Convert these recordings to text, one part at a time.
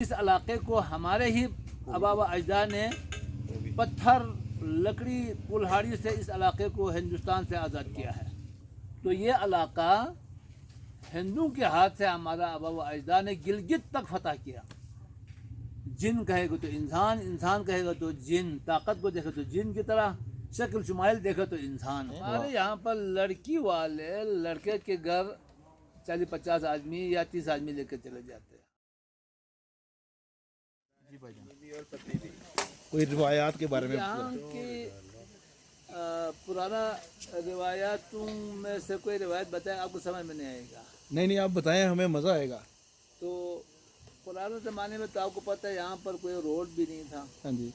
اس علاقے کو ہمارے ہی آبا و اجداد نے پتھر لکڑی کلہاڑی سے اس علاقے کو ہندوستان سے آزاد کیا ہے. تو یہ علاقہ ہندوؤں کے ہاتھ سے ہمارا آبا و اجداد نے گلگت تک فتح کیا. جن کہے گا تو انسان، انسان کہے گا تو جن، طاقت کو دیکھے تو جن کی طرح، شکل شمائل دیکھے تو انسان. ہمارے یہاں پر لڑکی والے لڑکے کے گھر 40-50 آدمی یا 30 آدمی لے کے چلے جاتے ہیں. کوئی روایات کے بارے میں یہاں کی پرانا روایاتوں میں سے کوئی روایت بتائیں، آپ کو سمجھ میں نہیں آئے گا. نہیں آپ بتائیں، ہمیں مزہ آئے گا. تو پرانے زمانے میں تو آپ کو پتہ ہے یہاں پر کوئی روڈ بھی نہیں تھا. ہاں جی.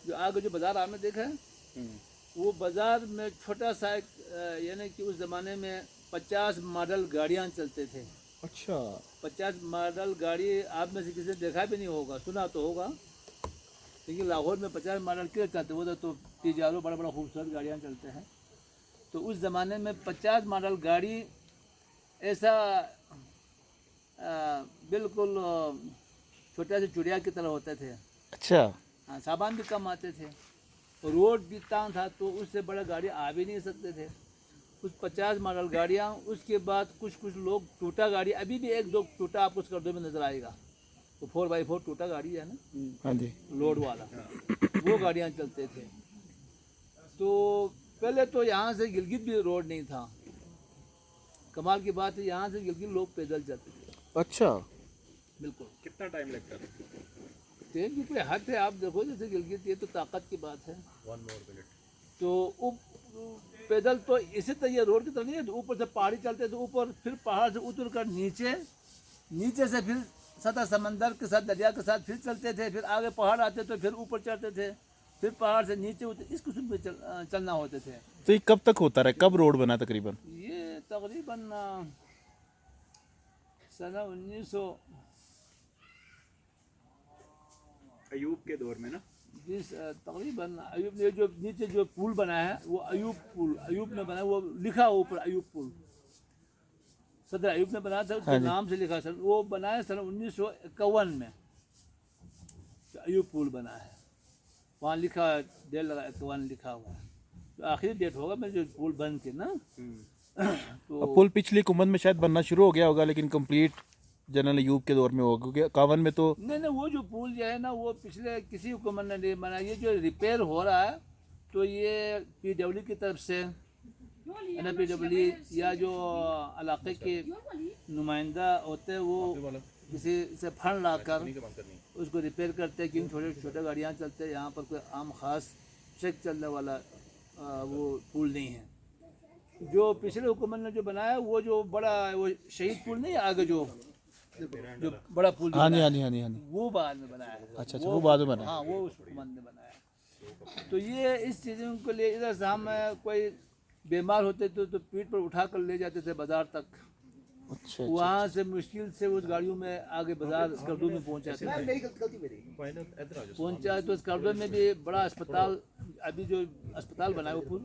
جو آگے جو بازار آپ نے دیکھا ہے وہ بازار میں چھوٹا سا ایک یعنی کہ اس زمانے میں 50 ماڈل گاڑیاں چلتے تھے. اچھا. 50 ماڈل گاڑی آپ میں سے کسی نے دیکھا بھی نہیں ہوگا، سنا تو ہوگا، لیکن لاہور میں 50 ماڈل کیوں چلتے؟ وہ تو تجاروں بڑا بڑا خوبصورت گاڑیاں چلتے ہیں. تو اس زمانے میں 50 ماڈل گاڑی ایسا بالکل چھوٹا سے چڑیا کی طرح ہوتے تھے. اچھا. ہاں، سامان بھی کم آتے تھے، روڈ بھی تنگ تھا، تو اس سے بڑا گاڑی آ بھی نہیں سکتے تھے. اس 50 ماڈل گاڑیاں، اس کے بعد کچھ لوگ ٹوٹا گاڑی، ابھی بھی ایک دو ٹوٹا آپ کو اسکردو میں نظر آئے گا. تو 4x4 ٹوٹا گاڑی ہے نا، ہاں جی. لوڈ والا، وہ گاڑیاں چلتے تھے. تو پہلے تو یہاں سے گلگت بھی روڈ نہیں تھا. کمال کی بات ہے، یہاں سے گلگت لوگ پیدل چلتے تھے. اچھا. بالکل. کتنا ٹائم لگتا تھا؟ ٹرین کی کوئی حد ہے، آپ دیکھو جیسے گلگت، یہ تو طاقت کی بات ہے. 1 more minute. تو پیدل تو اسی طرح یہ روڈ کی طرح نہیں ہے. اوپر سے پہاڑی چلتے تھے، اوپر پھر پہاڑ سے اتر کر نیچے سے پھر سطح سمندر کے ساتھ، دریا کے ساتھ پھر چلتے تھے. پھر آگے پہاڑ آتے تو پھر اوپر چڑھتے تھے، پھر پہاڑ سے نیچے اتر، اس قسم پہ چلنا ہوتے تھے. تو یہ کب تک ہوتا رہا؟ کب روڈ بنا تقریباً؟ یہ تقریباً سنہ 1900 ایوب کے دور میں نا. تقریباً ایوب نے جو نیچے جو پل بنایا ہے وہ ایوب نے بنایا. وہ لکھا اوپر ایوب پل، صدر ایوب نے بنایا تھا، اس کے نام سے لکھا. سر وہ بنایا سن 1951 میں ایوب پل بنا ہے. وہاں لکھا 51 لکھا ہوا ہے. تو آخری ڈیٹ ہوگا میں جو پل بن کے نا. تو پل پچھلی حکومت میں شاید بننا شروع ہو گیا ہوگا، لیکن کمپلیٹ جنرل ایوب کے دور میں ہوگا، کیونکہ 51 میں تو نہیں وہ جو پل جو ہے نا وہ پچھلے کسی حکومت نے نہیں بنایا. یہ جو ریپیئر ہو رہا ہے تو یہ PW کی طرف سے NPW یا جو علاقے کے نمائندہ ہوتے ہیں وہ کسی سے فنڈ لا کر اس کو ریپیئر کرتے ہیں. کیونکہ چھوٹے گاڑیاں چلتے ہیں، یہاں پر کوئی عام خاص ٹرک چلنے والا وہ پل نہیں ہے. جو پچھلے حکومت نے جو بنایا وہ جو بڑا وہ شہید پل نہیں ہے، آگے جو بڑا پل ہاں جی وہ بعد میں بنایا ہے. اچھا وہ بعد میں بنا. ہاں، وہ اس حکومت نے بنایا ہے. تو یہ اس چیزوں کے لیے ادھر سے ہم کوئی بیمار ہوتے تھے تو پیٹھ پر اٹھا کر لے جاتے تھے بازار تک. اچھا. وہاں سے مشکل سے اس گاڑیوں میں آگے بازار اسکردو میں پہنچاتے تھے. پہنچا تو اسکردو میں بھی بڑا اسپتال، ابھی جو اسپتال بنا ہے وہ پل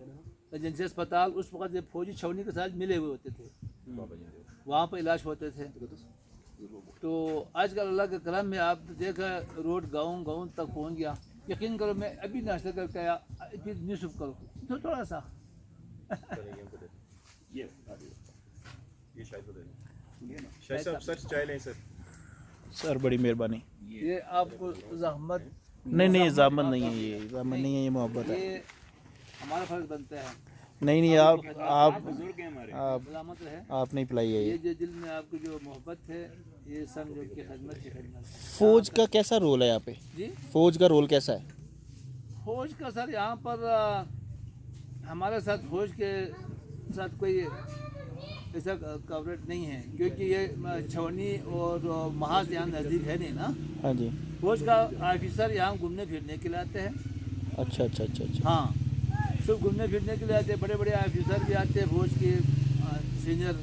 ایجنسی اسپتال، اس وقت یہ فوجی چھاونی کے ساتھ ملے ہوئے ہوتے تھے، وہاں پہ علاج ہوتے تھے. تو آج کل اللہ کے کرم میں آپ دیکھا روڈ گاؤں تک پہنچ گیا. یقین کرو میں ابھی ناشتہ کر کے آیا، پھر نیوسف کرو تو تھوڑا سا یہ شاید صاحب سر چائے لیں سر. سر بڑی مہربانی. یہ آپ کو زحمت نہیں زحمت نہیں ہے، یہ زحمت نہیں ہے، یہ محبت ہے. یہ ہمارا فرض بنتا ہے. نہیں آپ بزرگ ہیں ہمارے. سلامت رہے. آپ نہیں پلائی ہے. یہ جو دل میں آپ کی جو محبت ہے یہ سمجھو کہ خدمت کی خدمت. فوج کا کیسا رول ہے یہاں پہ؟ جی فوج کا رول کیسا ہے؟ فوج کا سر یہاں پر ہمارے ساتھ فوج کے ساتھ کوئی ایسا کوریٹ نہیں ہے، کیونکہ یہ چھاونی اور محاذ یہاں نزدیک ہے نہیں نا. ہاں جی. فوج کا آفیسر یہاں گھومنے پھرنے کے لیے آتے ہیں. اچھا. ہاں، صرف گھومنے پھرنے کے لیے آتے ہیں. بڑے آفیسر بھی آتے ہیں فوج کے سینئر،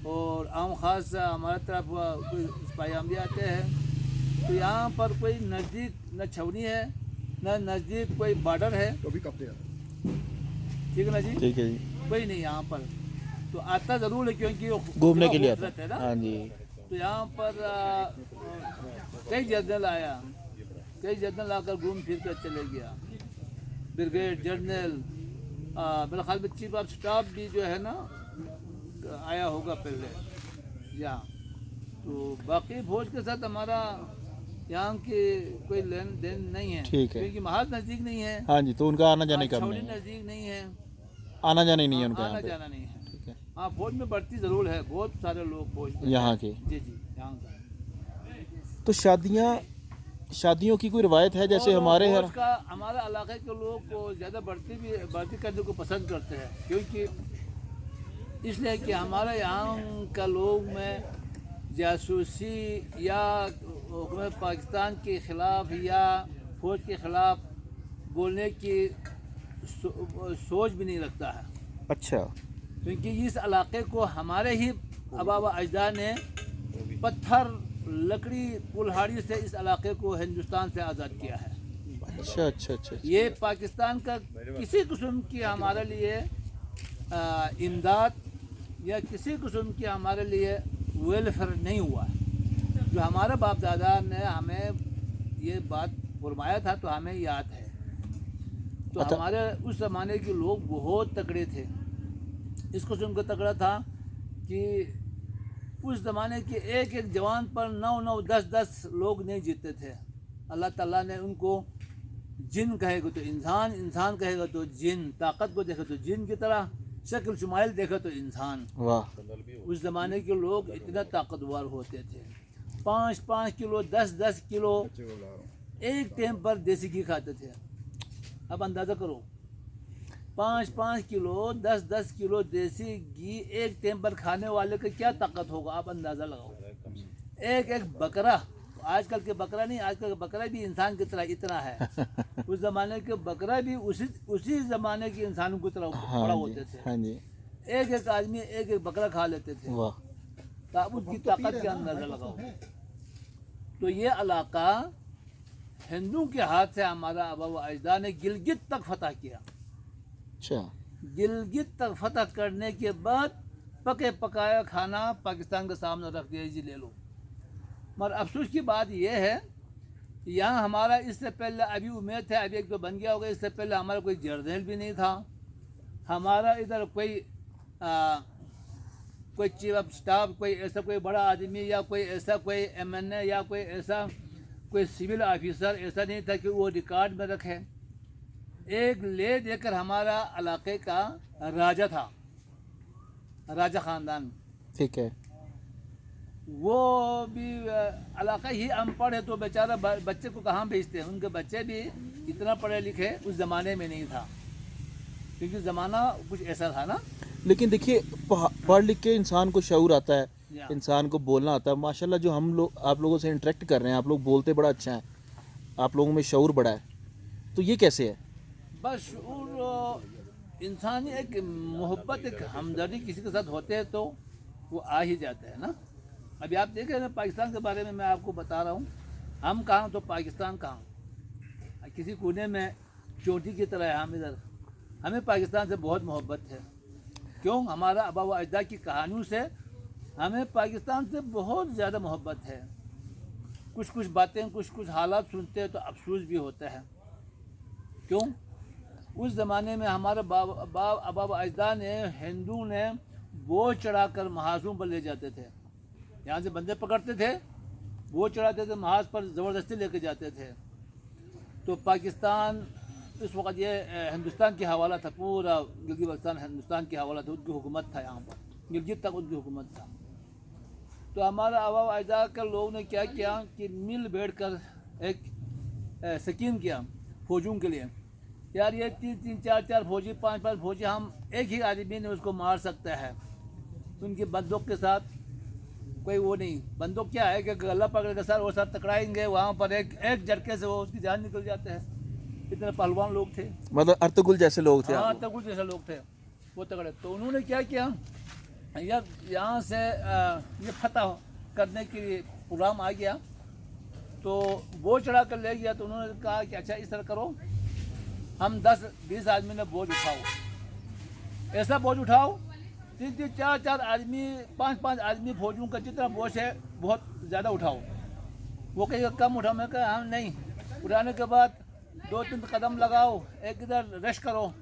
اور عام خاص ہمارے طرف کوئی سپاہیان بھی آتے ہیں. تو یہاں پر کوئی نزدیک نہ چھاونی ہے نہ نزدیک کوئی بارڈر ہے. ٹھیک ہے نا جی. ٹھیک ہے جی. کوئی نہیں یہاں پر. تو آتا ضرور ہے کیونکہ گھومنے کے لیے خوبصورت ہے نا. ہاں جی. تو یہاں پر कई जनरल आया, कई जनरल आकर घूम फिर कर चले गया, ब्रिगेड जनरल, मेरे ख्याल में चीफ ऑफ स्टाफ भी जो है ना आया होगा पहले यहाँ। तो बाकी फौज के साथ हमारा यहाँ के कोई लेन देन नहीं है, ठीक है। क्योंकि महाज नज़दीक नहीं है, हाँ जी, तो उनका आना जाने का छावनी नहीं है, नज़दीक नहीं है, आना जाना ही नहीं है उनका आना यहाँ पे। जाना नहीं है। ठीक है। हाँ फौज में बढ़ती ज़रूर है, बहुत सारे लोग फौज में यहाँ के जी जी यहाँ का। तो शादियों की कोई रिवायत है जैसे और हमारे फौज यहाँ? का हमारे इलाके के लोग को ज़्यादा बढ़ती करने को पसंद करते हैं, क्योंकि इसलिए कि हमारे यहाँ का लोग में जासूसी या हुकूमत पाकिस्तान के ख़िलाफ़ या फ़ौज के ख़िलाफ़ बोलने की सोच भी नहीं रखता है, अच्छा, क्योंकि इस इलाके को हमारे ही आबा व अजदाद ने पत्थर लकड़ी कुल्हाड़ी से इस इलाके को हिंदुस्तान से आज़ाद किया है। अच्छा अच्छा अच्छा। ये पाकिस्तान का किसी किस्म की हमारे लिए इमदाद या किसी किस्म की हमारे लिए वेलफेयर नहीं हुआ। जो हमारे बाप दादा ने हमें ये बात फरमाया था तो हमें याद है। तो अच्छा। हमारे उस ज़माने के लोग बहुत तगड़े थे, इस किस्म का तगड़ा था कि उस ज़माने के एक एक जवान पर 9-9 10-10 लोग नहीं जीतते थे। अल्लाह ताला ने उनको जिन कहेगा तो इंसान, इंसान कहेगा तो जिन, ताकत को देखा तो जिन की तरह, शक्ल शुमाइल देखा तो इंसान। वाह, उस ज़माने के लोग इतना ताकतवर होते थे, 5-5 किलो 10-10 किलो एक टाइम पर देसी घी खाते थे। अब अंदाज़ा करो, 5-5 किलो 10-10 किलो देसी घी एक टाइम पर खाने वाले का क्या ताकत होगा, आप अंदाज़ा लगाओ। एक एक बकरा, आजकल के बकरा नहीं, आजकल के बकरा भी इंसान की तरह इतना है। उस ज़माने के बकरा भी उसी ज़माने के इंसानों की तरह बड़ा होते थे। हाँ जी, एक एक आदमी एक एक बकरा खा लेते थे। वाह, तो उसकी ताकत का अंदाज़ा लगाओ। तो ये इलाका हिंदुओं के हाथ से हमारा आबा व अजदाद ने गिलगित तक फतह किया। अच्छा, गिलगित तक फतह करने के बाद पके पकाया खाना पाकिस्तान के सामने रख दिया, जी ले लो। मगर अफसोस की बात यह है, यहाँ हमारा इससे पहले अभी उम्मीद है, अभी एक तो बन गया होगा, इससे पहले हमारा कोई जर्नल भी नहीं था। हमारा इधर कोई चीफ ऑफ स्टाफ, कोई ऐसा कोई बड़ा आदमी या कोई ऐसा कोई MNA या कोई ऐसा कोई सिविल ऑफिसर ऐसा नहीं था कि वो रिकॉर्ड में रखे। एक ले देकर हमारा इलाके का राजा था, राजा ख़ानदान, ठीक है। वो भी इलाका ही अनपढ़ है तो बेचारा बच्चे को कहाँ भेजते हैं। उनके बच्चे भी इतना पढ़े लिखे उस ज़माने में नहीं था, क्योंकि ज़माना कुछ ऐसा था ना। लेकिन देखिए, पढ़ लिख के इंसान को शऊर आता है, या। इंसान को बोलना आता है। माशाल्लाह जो हम लोग आप लोगों से इंटरेक्ट कर रहे हैं, आप लोग बोलते बड़ा अच्छा है, आप लोगों में शऊर बड़ा है, तो ये कैसे है? बस शऊर इंसानी एक मोहब्बत, एक हमदर्दी किसी के साथ होते हैं तो वो आ ही जाता है ना। अभी आप देख रहे हैं पाकिस्तान के बारे में मैं आपको बता रहा हूँ, हम कहाँ तो पाकिस्तान कहाँ, किसी कोने में चोटी की तरह है हम इधर। हमें पाकिस्तान से बहुत मोहब्बत है। क्यों? हमारा आबा व अजदाद की कहानियों से हमें पाकिस्तान से बहुत ज़्यादा मोहब्बत है। कुछ कुछ बातें, कुछ कुछ हालात सुनते हैं तो अफसोस भी होता है। क्यों? उस ज़माने में हमारे आबा व अजदाद ने, हिंदू ने बोझ चढ़ाकर महाजों पर ले जाते थे। यहाँ से बंदे पकड़ते थे, बोझ चढ़ाते थे, महाज पर ज़बरदस्ती लेके जाते थे। तो पाकिस्तान इस वक्त ये हिंदुस्तान की हवाला था, पूरा गिलगित बल्तिस्तान हिंदुस्तान की हवाला था, उनकी हुकूमत था यहाँ पर, गिलगित तक उनकी हुकूमत था। तो हमारा आबा व अजदाद के लोगों ने क्या किया कि मिल बैठ कर एक स्कीम किया फौजियों के लिए। यार ये 3-3 4-4 फौजी, 5-5 फौजी, हम एक ही आदमी ने उसको मार सकता है। उनकी बंदूक के साथ कोई वो नहीं, बंदूक क्या है कि गला पकड़ के सर वो सर टकराएंगे, वहाँ पर एक झटके से वो उसकी जान निकल जाते हैं। इतने पहलवान लोग थे, मतलब अर्तुगरुल जैसे लोग थे। हाँ अर्तुगरुल जैसे लोग थे, वो तगड़े। तो उन्होंने क्या किया, यार यहाँ से ये फतह करने के लिए प्रोग्राम आ गया, तो बोझ चढ़ा कर ले गया। तो उन्होंने कहा कि अच्छा इस तरह करो, हम 10-20 आदमी ने बोझ उठाओ, ऐसा बोझ उठाओ, 3-3 4-4 आदमी, 5-5 आदमी फौजियों का जितना बोझ है बहुत ज़्यादा उठाओ। वो कहेगा कम उठाओ, मैं कहा हम नहीं। उठाने के बाद 2-3 कदम लगाओ, एक इधर रेस्ट करो,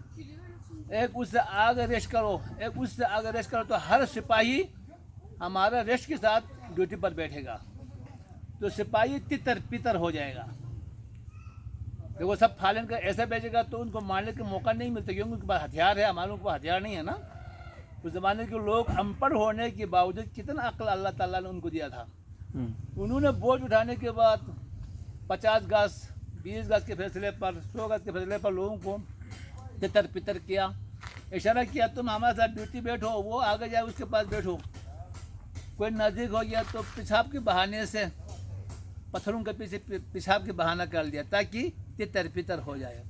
एक उससे आगे रेस्ट करो, एक उससे आगे रेस्ट करो, तो हर सिपाही हमारा रेस्ट के साथ ड्यूटी पर बैठेगा, तो सिपाही तितर पितर हो जाएगा। देखो सब फालन का ऐसा भेजेगा तो उनको मारने का मौका नहीं मिलता, क्योंकि उनके पास हथियार है, हमारे पास हथियार नहीं है ना। उस ज़माने के लोग अनपढ़ होने के बावजूद कितना अक्ल अल्लाह ताला ने उनको दिया था। उन्होंने बोझ उठाने के बाद 50 गज 20 गज के फैसले पर 100 गज के फैसले पर लोगों को तितर पितर किया, इशारा किया तुम हमारे साथ ड्यूटी बैठो, वो आगे जाए उसके पास बैठो। कोई नज़दीक हो गया तो पेशाब के बहाने से पत्थरों के पीछे पेशाब के बहाना कर दिया ताकि तितर पितर हो जाए।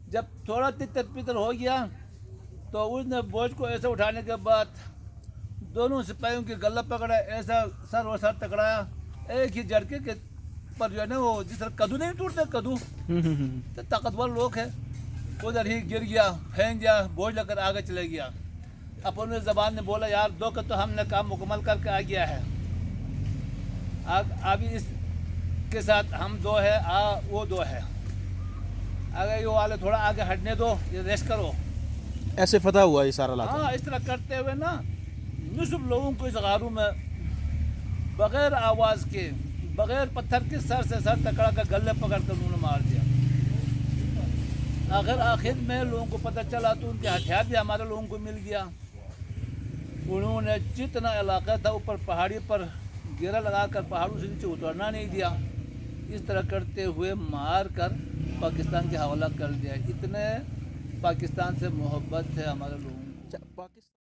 जब थोड़ा तितर पितर हो गया तो उसने बोझ को ऐसे उठाने के बाद दोनों सिपाहियों के गला पकड़ा, ऐसा सर और सर टकराया, एक ही झटके के पर जो है ना वो जिस तरह कद्दू नहीं टूटते कद्दू, तो ताकतवर लोग है, उधर ही गिर गया, फेंक गया, बोझ लेकर आगे चले गया। अपने ज़बान ने बोला यार दो का तो हमने काम मुकम्मल करके आ गया है, अभी इसके साथ हम 2 है, वो 2 है, अगर ये वाले थोड़ा आगे हटने दो, ये रेस्ट करो। ऐसे फतह हुआ ये सारा इलाका। हाँ, इस तरह करते हुए ना निस्फ लोगों को इस गारू में बगैर आवाज़ के, बगैर पत्थर के सर से सर टकरा कर गले पकड़ कर उन्होंने मार दिया। अगर आखिर में लोगों को पता चला तो उनके हथियार भी हमारे लोगों को मिल गया। उन्होंने जितना इलाका था ऊपर पहाड़ी पर घेरा लगा कर पहाड़ों से नीचे उतरना नहीं दिया। इस तरह करते हुए मार कर पाकिस्तान के हवाला कर दिया। इतने पाकिस्तान से मोहब्बत है हमारे लोगों को। पाकिस्तान